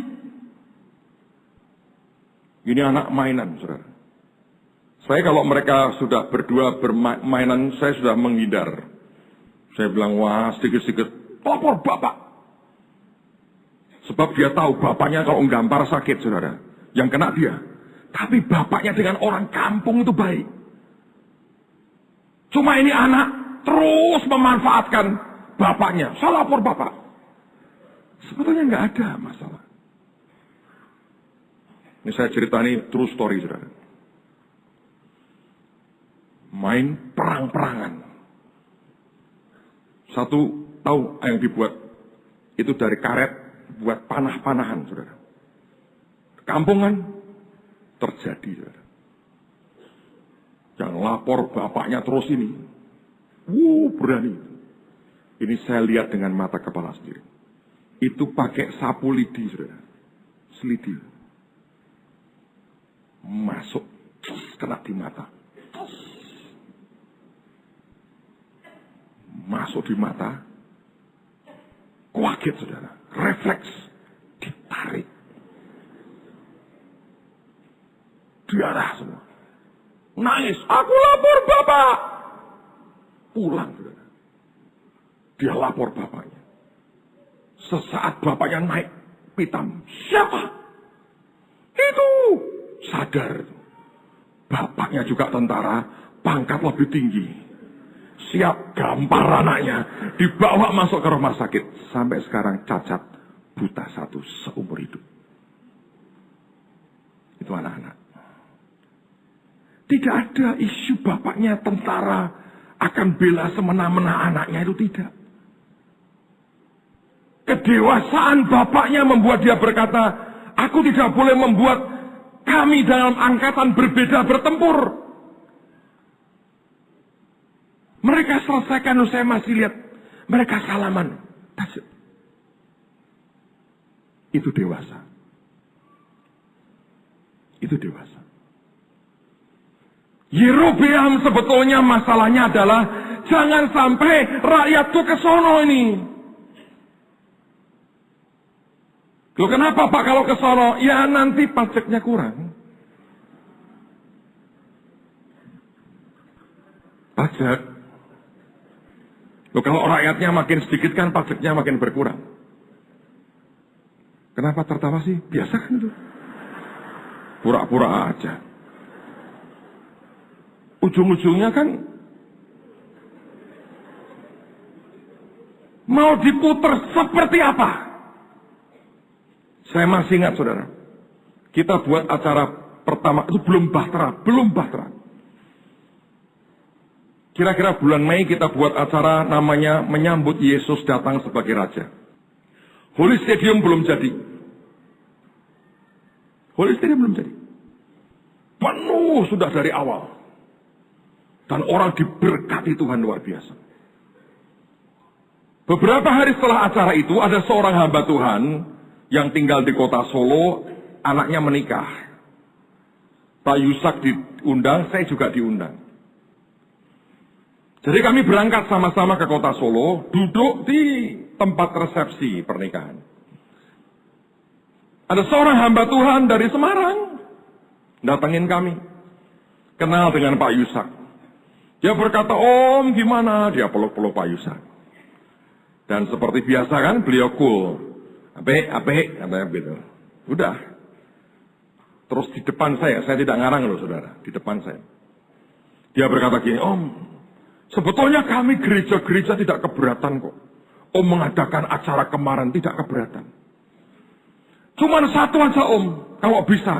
Ini anak mainan, saudara. Saya kalau mereka sudah berdua bermainan, saya sudah menghindar. Saya bilang, wah sedikit-sedikit lapor bapak. Sebab dia tahu bapaknya kalau gampar sakit, saudara. Yang kena dia. Tapi bapaknya dengan orang kampung itu baik. Cuma ini anak terus memanfaatkan bapaknya. Saya lapor bapak. Sebetulnya nggak ada masalah. Ini saya cerita ini true story, saudara. Main perang-perangan. Satu tahu yang dibuat itu dari karet buat panah-panahan, saudara. Kampungan terjadi, saudara. Yang lapor bapaknya terus ini. Berani. Ini saya lihat dengan mata kepala sendiri. Itu pakai sapu lidi, saudara. Selidi. Masuk. Kena di mata. Masuk di mata. Kaget, saudara. Refleks. Ditarik. Darah semua. Nangis. Aku lapor bapak. Pulang, saudara. Dia lapor bapaknya. Sesaat bapaknya naik pitam. Siapa? Itu. Sadar. Bapaknya juga tentara. Pangkat lebih tinggi. Siap gampar anaknya. Dibawa masuk ke rumah sakit. Sampai sekarang cacat. Buta satu seumur hidup. Itu anak-anak. Tidak ada isu bapaknya tentara akan bela semena-mena anaknya, itu tidak. Kedewasaan bapaknya membuat dia berkata, aku tidak boleh membuat kami dalam angkatan berbeda bertempur. Mereka selesaikan, saya masih lihat. Mereka salaman. Itu dewasa. Itu dewasa. Yerobeam sebetulnya masalahnya adalah jangan sampai rakyatku ke sono ini. Loh kenapa Pak kalau ke sono? Ya nanti pajaknya kurang. Pajak. Loh kalau rakyatnya makin sedikit kan pajaknya makin berkurang. Kenapa tertawa sih? Biasa kan itu. Pura-pura aja. Ujung-ujungnya kan mau diputer seperti apa? Saya masih ingat, saudara. Kita buat acara pertama, itu belum bahtera. Kira-kira bulan Mei kita buat acara namanya menyambut Yesus datang sebagai Raja. Holy Stadium belum jadi. Penuh sudah dari awal. Dan orang diberkati Tuhan luar biasa. Beberapa hari setelah acara itu, ada seorang hamba Tuhan yang tinggal di kota Solo, anaknya menikah. Pak Yusak diundang, saya juga diundang. Jadi kami berangkat sama-sama ke kota Solo, duduk di tempat resepsi pernikahan. Ada seorang hamba Tuhan dari Semarang, datangin kami. Kenal dengan Pak Yusak. Dia berkata, Om gimana? Dia peluk-peluk Pak Yusak. Dan seperti biasa kan, beliau cool. Apik, katanya gitu. Udah. Terus di depan saya tidak ngarang loh saudara, di depan saya. Dia berkata gini, Om, sebetulnya kami gereja-gereja tidak keberatan kok. Om mengadakan acara kemarin tidak keberatan. Cuman satu aja Om, kalau bisa.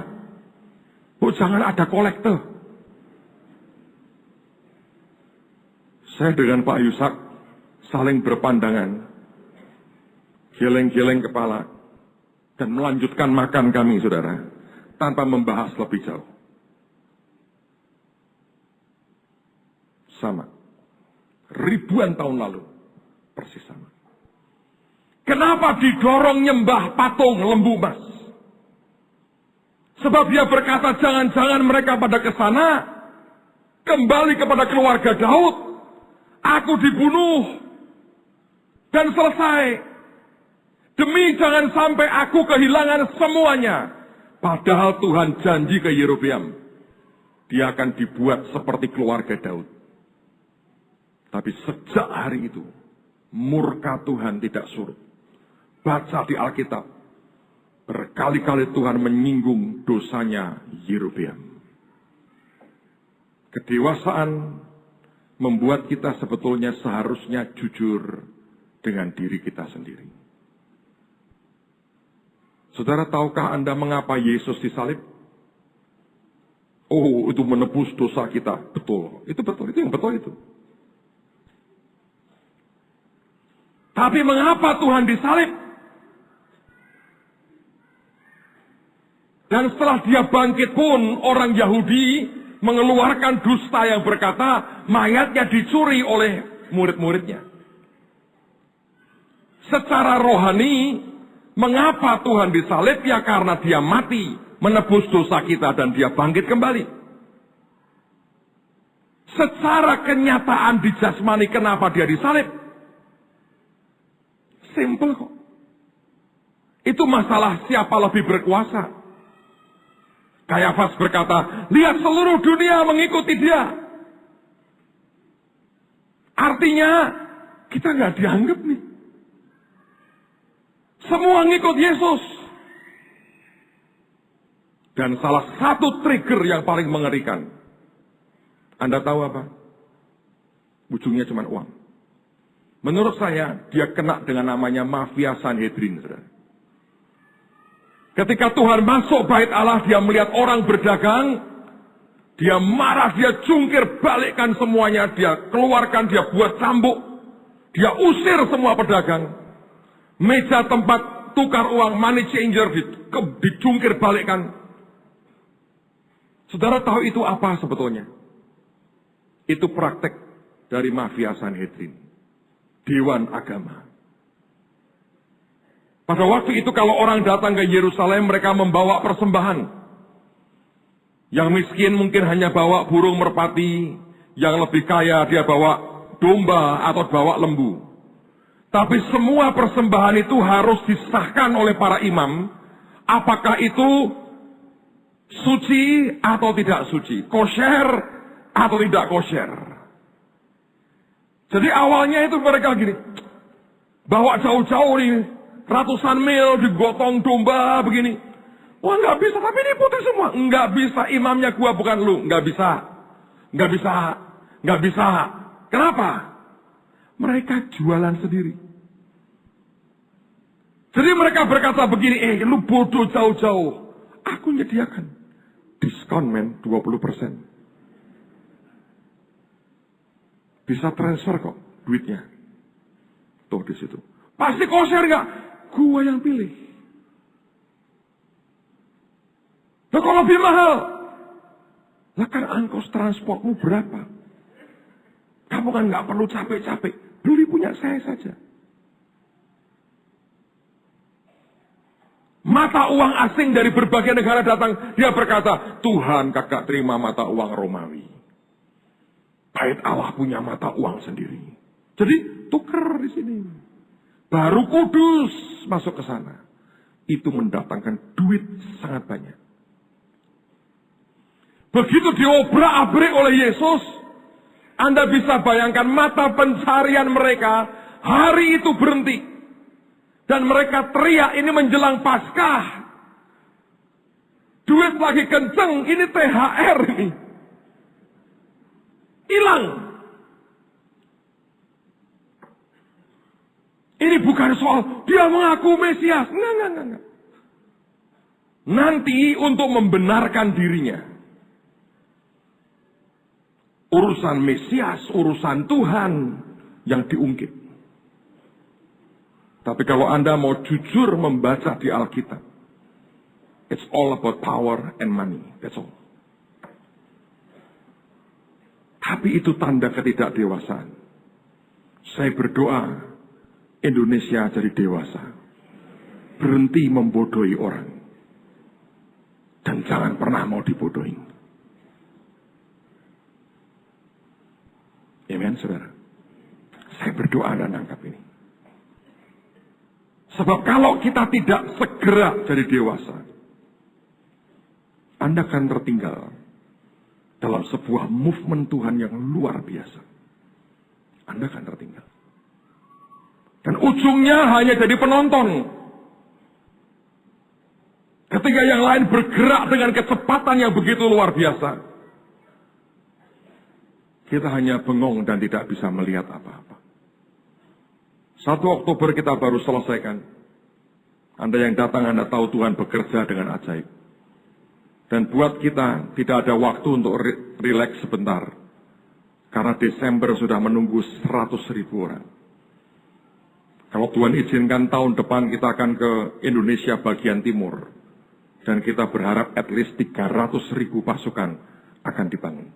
Jangan ada kolektor. Saya dengan Pak Yusak saling berpandangan, geleng-geleng kepala, dan melanjutkan makan kami, saudara, tanpa membahas lebih jauh. Sama. Ribuan tahun lalu, persis sama. Kenapa didorong nyembah patung lembu emas? Sebab dia berkata, jangan-jangan mereka pada kesana, kembali kepada keluarga Daud, aku dibunuh dan selesai. Demi jangan sampai aku kehilangan semuanya. Padahal Tuhan janji ke Yerobeam, dia akan dibuat seperti keluarga Daud. Tapi sejak hari itu, murka Tuhan tidak surut. Baca di Alkitab, berkali-kali Tuhan menyinggung dosanya Yerobeam. Kedewasaan membuat kita sebetulnya seharusnya jujur dengan diri kita sendiri. Saudara, tahukah Anda mengapa Yesus disalib? Oh, itu menebus dosa kita. Betul, itu yang betul itu. Tapi mengapa Tuhan disalib? Dan setelah dia bangkit pun, orang Yahudi mengeluarkan dusta yang berkata, mayatnya dicuri oleh murid-muridnya. Secara rohani, mengapa Tuhan disalib? Ya karena dia mati, menebus dosa kita dan dia bangkit kembali. Secara kenyataan di jasmani, kenapa dia disalib? Simple kok. Itu masalah siapa lebih berkuasa. Kayafas berkata, lihat seluruh dunia mengikuti dia. Artinya, kita nggak dianggap nih. Semua ngikut Yesus. Dan salah satu trigger yang paling mengerikan. Anda tahu apa? Ujungnya cuma uang. Menurut saya, dia kena dengan namanya mafia Sanhedrin. Ketika Tuhan masuk bait Allah, dia melihat orang berdagang, dia marah, dia jungkir balikkan semuanya, dia keluarkan, dia buat cambuk, dia usir semua pedagang. Meja tempat tukar uang, money changer, dijungkir balikkan. Saudara tahu itu apa sebetulnya? Itu praktek dari mafia Sanhedrin, dewan agama. Pada waktu itu kalau orang datang ke Yerusalem, mereka membawa persembahan. Yang miskin mungkin hanya bawa burung merpati, yang lebih kaya dia bawa domba atau bawa lembu. Tapi semua persembahan itu harus disahkan oleh para imam, apakah itu suci atau tidak suci, kosher atau tidak kosher. Jadi awalnya itu mereka gini, bawa jauh-jauh nih, ratusan mil digotong domba begini. Wah nggak bisa, tapi ini putih semua. Nggak bisa, imamnya gua bukan lu. Nggak bisa. Nggak bisa. Nggak bisa. Kenapa? Mereka jualan sendiri. Jadi mereka berkata begini, lu bodoh jauh-jauh. Aku nyediakan. Diskon men, 20%. Bisa transfer kok duitnya. Tuh di situ. Pasti kosher nggak? Gua yang pilih. Nah kalau lebih mahal, lah kan ongkos transportmu berapa? Kamu kan nggak perlu capek-capek, beli punya saya saja. Mata uang asing dari berbagai negara datang, dia berkata, Tuhan kagak terima mata uang Romawi. Bait Allah punya mata uang sendiri. Jadi tuker di sini. Baru Kudus masuk ke sana. Itu mendatangkan duit sangat banyak. Begitu diobrak-abrik oleh Yesus, Anda bisa bayangkan mata pencarian mereka hari itu berhenti. Dan mereka teriak, ini menjelang Paskah. Duit lagi kenceng, ini THR ini. Hilang. Ini bukan soal dia mengaku Mesias. Enggak. Nanti untuk membenarkan dirinya. Urusan Mesias, urusan Tuhan yang diungkit. Tapi kalau Anda mau jujur membaca di Alkitab, it's all about power and money. That's all. Tapi itu tanda ketidakdewasaan. Saya berdoa Indonesia jadi dewasa. Berhenti membodohi orang. Dan jangan pernah mau dibodohi. Amen, saudara. Saya berdoa dan angkat ini. Sebab kalau kita tidak segera jadi dewasa, Anda akan tertinggal dalam sebuah movement Tuhan yang luar biasa. Anda akan tertinggal. Dan ujungnya hanya jadi penonton. Ketika yang lain bergerak dengan kecepatan yang begitu luar biasa, kita hanya bengong dan tidak bisa melihat apa-apa. 1 Oktober kita baru selesaikan. Anda yang datang, Anda tahu Tuhan bekerja dengan ajaib. Dan buat kita tidak ada waktu untuk rileks sebentar. Karena Desember sudah menunggu 100.000 orang. Kalau Tuhan izinkan tahun depan kita akan ke Indonesia bagian timur. Dan kita berharap at least 300.000 pasukan akan dibangun.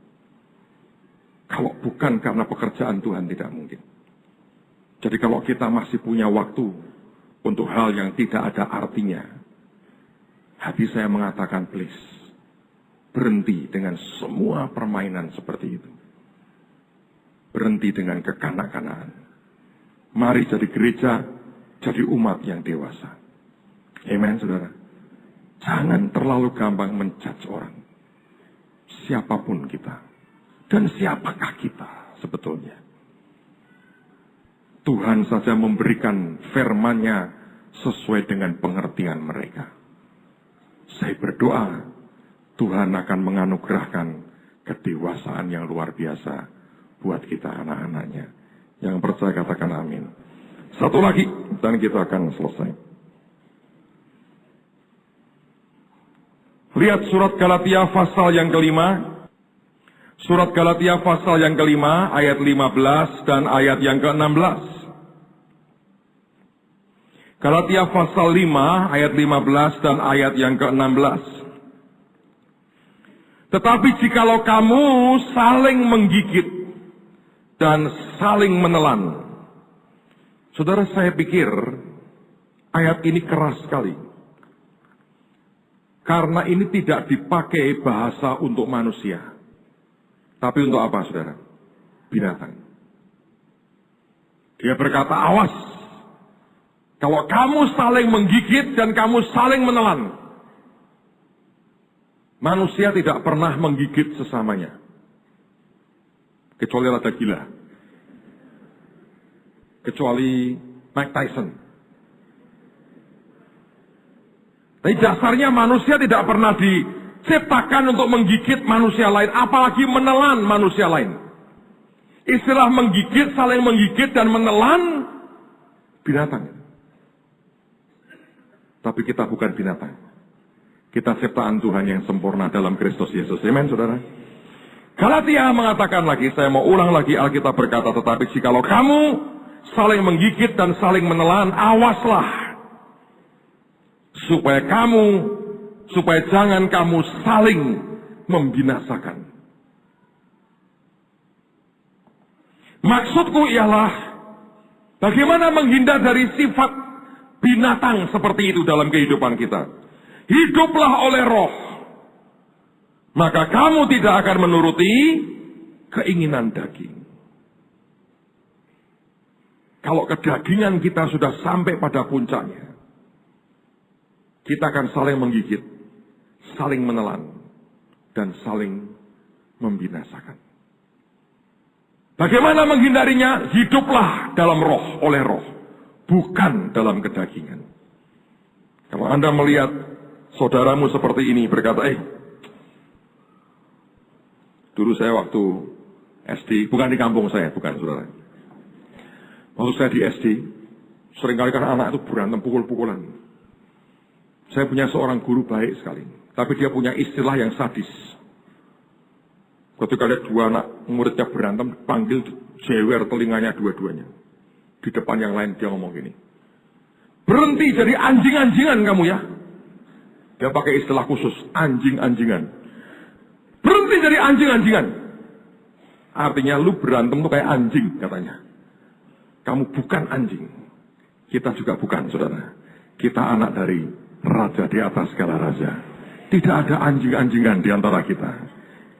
Kalau bukan karena pekerjaan Tuhan tidak mungkin. Jadi kalau kita masih punya waktu untuk hal yang tidak ada artinya, hati saya mengatakan please, berhenti dengan semua permainan seperti itu. Berhenti dengan kekanak-kanakan. Mari jadi gereja, jadi umat yang dewasa. Amen, saudara. Jangan terlalu gampang menjudge orang. Siapapun kita. Dan siapakah kita sebetulnya? Tuhan saja memberikan firman-Nya sesuai dengan pengertian mereka. Saya berdoa, Tuhan akan menganugerahkan kedewasaan yang luar biasa buat kita anak-anaknya. Yang percaya katakan amin. Satu lagi, dan kita akan selesai. Lihat surat Galatia pasal yang kelima. Surat Galatia pasal yang kelima, ayat 15 dan ayat yang ke-16. Galatia pasal 5, ayat 15 dan ayat yang ke-16. Tetapi jikalau kamu saling menggigit dan saling menelan. Saudara, saya pikir ayat ini keras sekali. Karena ini tidak dipakai bahasa untuk manusia. Tapi untuk apa, saudara? Binatang. Dia berkata, awas. Kalau kamu saling menggigit dan kamu saling menelan. Manusia tidak pernah menggigit sesamanya. Kecuali rada gila. Kecuali Mike Tyson. Tapi dasarnya manusia tidak pernah diciptakan untuk menggigit manusia lain, apalagi menelan manusia lain. Istilah menggigit, saling menggigit dan menelan binatang. Tapi kita bukan binatang. Kita ciptaan Tuhan yang sempurna dalam Kristus Yesus. Amen, saudara. Galatia mengatakan lagi, saya mau ulang lagi, Alkitab berkata, tetapi jikalau kamu saling menggigit dan saling menelan, awaslah. Supaya jangan kamu saling membinasakan. Maksudku ialah bagaimana menghindar dari sifat binatang seperti itu dalam kehidupan kita. Hiduplah oleh roh. Maka kamu tidak akan menuruti keinginan daging. Kalau kedagingan kita sudah sampai pada puncaknya, kita akan saling menggigit, saling menelan, dan saling membinasakan. Bagaimana menghindarinya? Hiduplah dalam roh, oleh roh, bukan dalam kedagingan. Kalau Anda melihat saudaramu seperti ini, berkata, dulu saya waktu SD, bukan di kampung saya, bukan saudara. Waktu saya di SD, seringkali kan anak itu berantem pukul-pukulan. Saya punya seorang guru baik sekali, tapi dia punya istilah yang sadis. Ketika lihat dua anak muridnya berantem, panggil jewer telinganya dua-duanya. Di depan yang lain dia ngomong gini, berhenti jadi anjing-anjingan kamu ya. Dia pakai istilah khusus, anjing-anjingan. Berhenti jadi anjing-anjingan. Artinya lu berantem tuh kayak anjing katanya. Kamu bukan anjing. Kita juga bukan, saudara. Kita anak dari Raja di atas segala raja. Tidak ada anjing-anjingan di antara kita.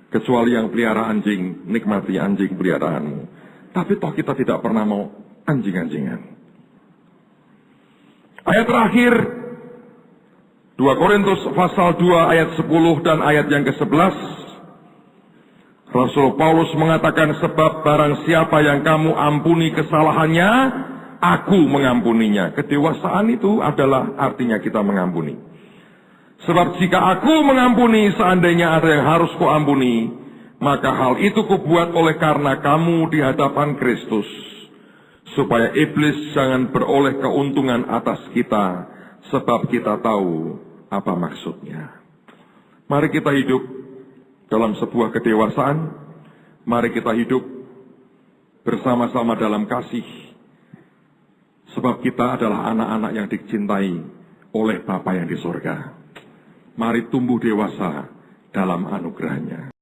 Kecuali yang pelihara anjing, nikmati anjing peliharaanmu. Tapi toh kita tidak pernah mau anjing-anjingan. Ayat terakhir, 2 Korintus pasal 2 ayat 10 dan ayat yang ke-11. Rasul Paulus mengatakan, sebab barang siapa yang kamu ampuni kesalahannya, aku mengampuninya. Kedewasaan itu adalah artinya kita mengampuni. Sebab jika aku mengampuni, seandainya ada yang harus kuampuni, maka hal itu kubuat oleh karena kamu di hadapan Kristus, supaya iblis jangan beroleh keuntungan atas kita, sebab kita tahu apa maksudnya. Mari kita hidup dalam sebuah kedewasaan, mari kita hidup bersama-sama dalam kasih, sebab kita adalah anak-anak yang dicintai oleh Bapa yang di surga. Mari tumbuh dewasa dalam anugerah-Nya.